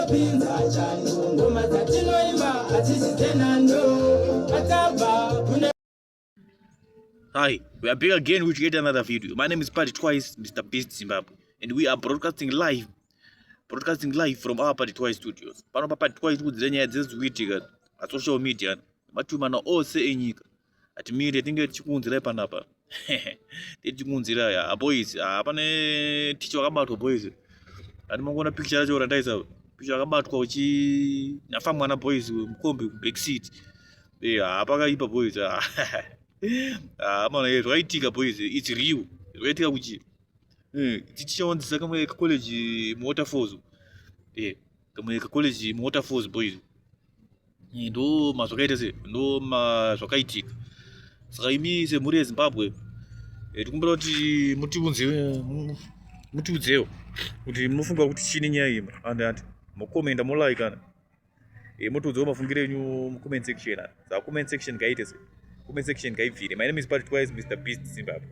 Hi, we are back again with yet another video. My name is Party Twice, Mr. Beast Zimbabwe, and we are broadcasting live from our Party Twice studios. Pano pa Party Twice kudzenya dzezwitika a social media matumana ose enyika. Ati mire tinge chikunzira panapa. Tichikunzira ya boys, apane ticho akabatwa boys. Ati mangona picture yacho randaisa. Picture akabatwa uchi nafa Mwana boys mkombe backseat. Apakaipa boys. Mwana yetu aitika boys, it's real. Waitika kuchi. Tichichaonzesa kamwe ka college waterfalls. Kamwe ka college waterfalls boys. Ndo mazvakaita se, ndo mazvakaitika. Saka imi semhuri yeZimbabwe, tikumbira kuti mutiudzewo kuti munofunga kuti chini nyaya iyi andi mukomenda molike kana mutiudzewo mafungiro enyu mucomment section. Saka comment section ngaite se, comment section ngaibvire. My name is Party Twice, Mr. Beast Zimbabwe.